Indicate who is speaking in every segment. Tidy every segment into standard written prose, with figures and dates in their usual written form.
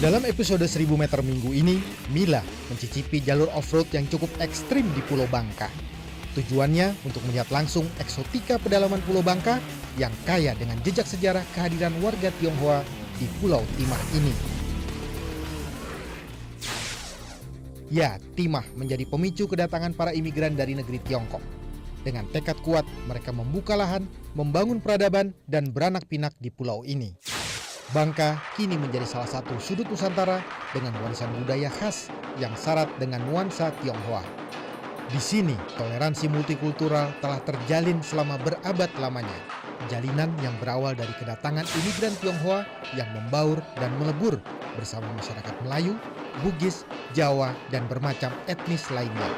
Speaker 1: Dalam episode 1000 meter minggu ini, Mila mencicipi jalur off-road yang cukup ekstrim di Pulau Bangka. Tujuannya untuk melihat langsung eksotika pedalaman Pulau Bangka yang kaya dengan jejak sejarah kehadiran warga Tionghoa di Pulau Timah ini. Ya, Timah menjadi pemicu kedatangan para imigran dari negeri Tiongkok. Dengan tekad kuat, mereka membuka lahan, membangun peradaban, dan beranak pinak di pulau ini. Bangka kini menjadi salah satu sudut Nusantara dengan warisan budaya khas yang syarat dengan nuansa Tionghoa. Di sini, toleransi multikultural telah terjalin selama berabad lamanya. Jalinan yang berawal dari kedatangan imigran Tionghoa yang membaur dan melebur bersama masyarakat Melayu, Bugis, Jawa, dan bermacam etnis lainnya.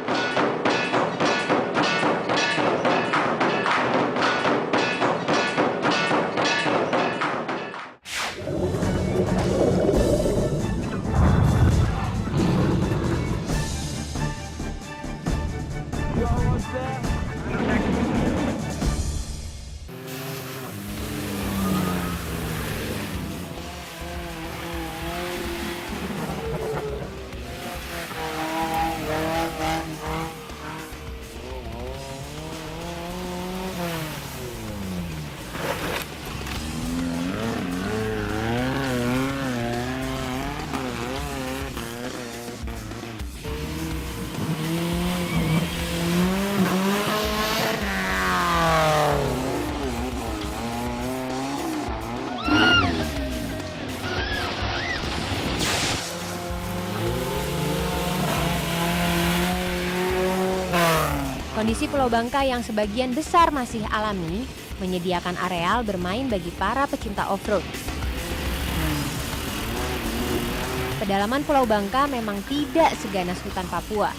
Speaker 2: Kondisi Pulau Bangka yang sebagian besar masih alami menyediakan areal bermain bagi para pecinta off-road. Pedalaman Pulau Bangka memang tidak seganas hutan Papua.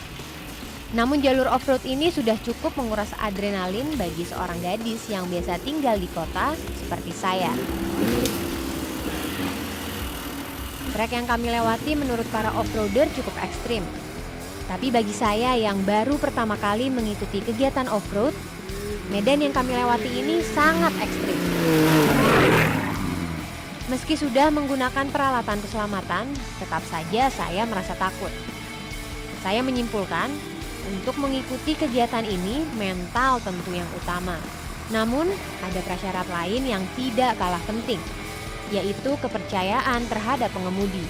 Speaker 2: Namun jalur off-road ini sudah cukup menguras adrenalin bagi seorang gadis yang biasa tinggal di kota seperti saya. Trek yang kami lewati menurut para off-roader cukup ekstrim. Tapi bagi saya yang baru pertama kali mengikuti kegiatan off-road, medan yang kami lewati ini sangat ekstrim. Meski sudah menggunakan peralatan keselamatan, tetap saja saya merasa takut. Saya menyimpulkan, untuk mengikuti kegiatan ini mental tentu yang utama. Namun, ada prasyarat lain yang tidak kalah penting, yaitu kepercayaan terhadap pengemudi.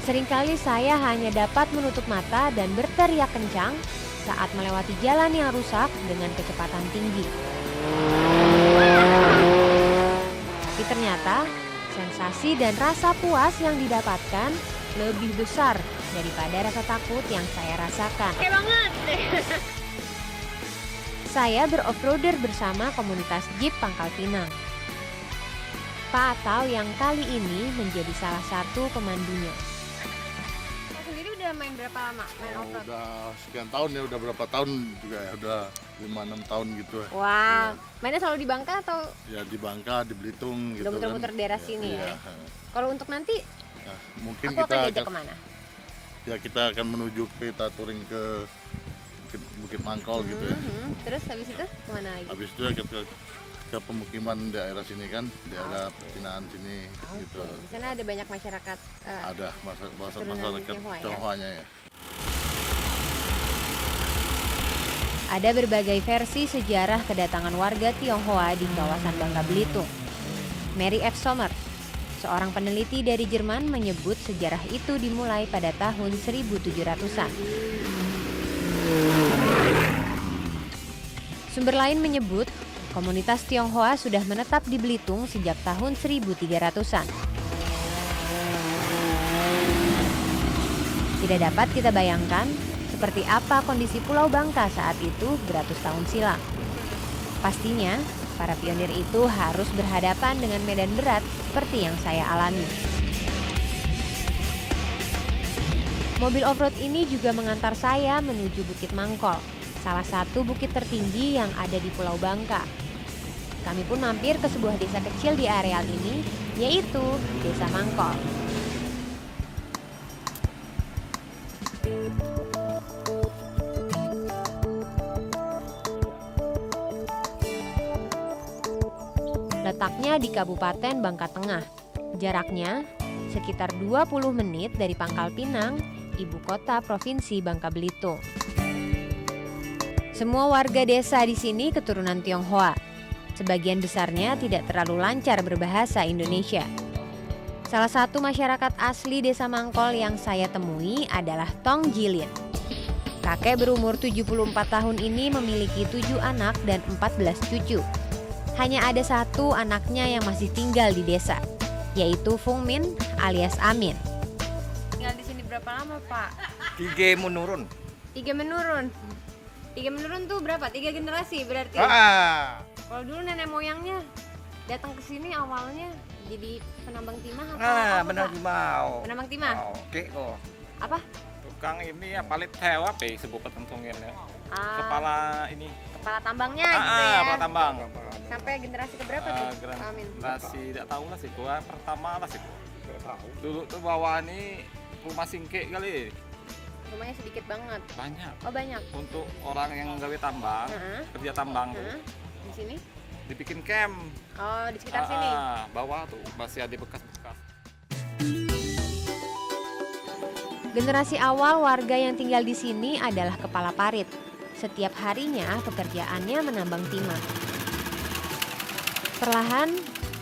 Speaker 2: Seringkali saya hanya dapat menutup mata dan berteriak kencang saat melewati jalan yang rusak dengan kecepatan tinggi. Tapi ternyata sensasi dan rasa puas yang didapatkan lebih besar daripada rasa takut yang saya rasakan.
Speaker 3: Oke banget.
Speaker 2: Saya beroff-roader bersama komunitas Jeep Pangkal Pinang. Pak Atau yang kali ini menjadi salah satu pemandunya.
Speaker 3: Udah main berapa lama main off-road?
Speaker 4: Udah sekian tahun ya, udah berapa tahun juga ya, udah 5-6 tahun gitu ya.
Speaker 3: Wow, mainnya selalu di Bangka atau?
Speaker 4: Ya di Bangka, di Belitung gitu
Speaker 3: Udah muter-muter
Speaker 4: kan.
Speaker 3: daerah sini ya? Kalau untuk nanti,
Speaker 4: Nah, mungkin
Speaker 3: aku akan diajak kemana?
Speaker 4: kita akan menuju kita touring ke Bukit Mangkol gitu ya.
Speaker 3: Terus habis itu kemana lagi?
Speaker 4: Habis itu ya kita ke pemukiman daerah sini kan, daerah Pinaan sini gitu.
Speaker 3: Di sana ada banyak masyarakat.
Speaker 4: Ada
Speaker 3: Turunan
Speaker 4: masyarakat
Speaker 3: Tionghoa ya?
Speaker 4: Tionghoanya ya.
Speaker 2: Ada berbagai versi sejarah kedatangan warga Tionghoa di kawasan Bangka Belitung. Mary F. Sommer, seorang peneliti dari Jerman, menyebut sejarah itu dimulai pada tahun 1700-an. Sumber lain menyebut komunitas Tionghoa sudah menetap di Belitung sejak tahun 1300-an. Tidak dapat kita bayangkan seperti apa kondisi Pulau Bangka saat itu beratus tahun silam. Pastinya, para pionir itu harus berhadapan dengan medan berat seperti yang saya alami. Mobil off-road ini juga mengantar saya menuju Bukit Mangkol, salah satu bukit tertinggi yang ada di Pulau Bangka. Kami pun mampir ke sebuah desa kecil di areal ini, yaitu Desa Mangkol. Letaknya di Kabupaten Bangka Tengah. Jaraknya sekitar 20 menit dari Pangkal Pinang, ibu kota Provinsi Bangka Belitung. Semua warga desa di sini keturunan Tionghoa. Sebagian besarnya tidak terlalu lancar berbahasa Indonesia. Salah satu masyarakat asli Desa Mangkol yang saya temui adalah Tong Jilin. Kakek berumur 74 tahun ini memiliki 7 anak dan 14 cucu. Hanya ada satu anaknya yang masih tinggal di desa, yaitu Fung Min alias Amin.
Speaker 3: Tinggal di sini berapa lama, Pak?
Speaker 5: 3 menurun.
Speaker 3: 3 menurun. 3 menurun tuh berapa? 3 generasi berarti. Kalau dulu nenek moyangnya datang ke sini awalnya jadi penambang timah apa
Speaker 5: Benar
Speaker 3: Pak?
Speaker 5: mau.
Speaker 3: Penambang timah.
Speaker 5: Oke kok.
Speaker 3: Apa?
Speaker 5: Tukang ini ya palit hewa pe sebut petentungin ya.
Speaker 3: Ah,
Speaker 5: Kepala ini.
Speaker 3: kepala tambangnya gitu ya.
Speaker 5: Kepala tambang.
Speaker 3: Sampai generasi keberapa tuh? Amin.
Speaker 5: Generasi tidak tahu lah sih gua pertama lah sih. Dulu tuh bawah ini rumah singkek kali.
Speaker 3: Rumahnya sedikit banget.
Speaker 5: Banyak.
Speaker 3: Oh, banyak.
Speaker 5: Untuk orang yang gawe tambang,
Speaker 3: Heeh.
Speaker 5: kerja tambang tuh,
Speaker 3: Heeh. Di sini?
Speaker 5: dibikin camp.
Speaker 3: Oh, di sekitar sini.
Speaker 5: Bawah tuh masih ada bekas-bekas.
Speaker 2: Generasi awal warga yang tinggal di sini adalah kepala parit. Setiap harinya pekerjaannya menambang timah. Perlahan,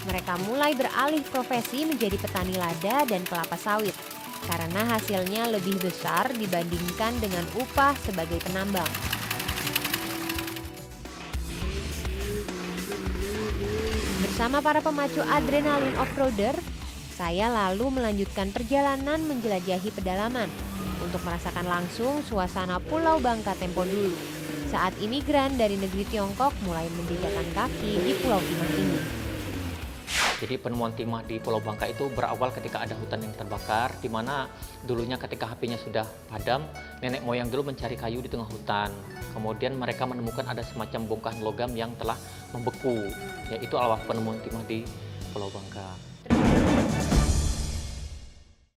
Speaker 2: mereka mulai beralih profesi menjadi petani lada dan kelapa sawit karena hasilnya lebih besar dibandingkan dengan upah sebagai penambang. Bersama para pemacu adrenalin off-roader, saya lalu melanjutkan perjalanan menjelajahi pedalaman untuk merasakan langsung suasana Pulau Bangka tempo dulu, saat imigran dari negeri Tiongkok mulai menjejakkan kaki di Pulau Timah ini.
Speaker 6: Jadi penemuan timah di Pulau Bangka itu berawal ketika ada hutan yang terbakar, di mana dulunya ketika apinya sudah padam, nenek moyang dulu mencari kayu di tengah hutan. Kemudian mereka menemukan ada semacam bongkahan logam yang telah membeku, yaitu awal penemuan timah di Pulau Bangka.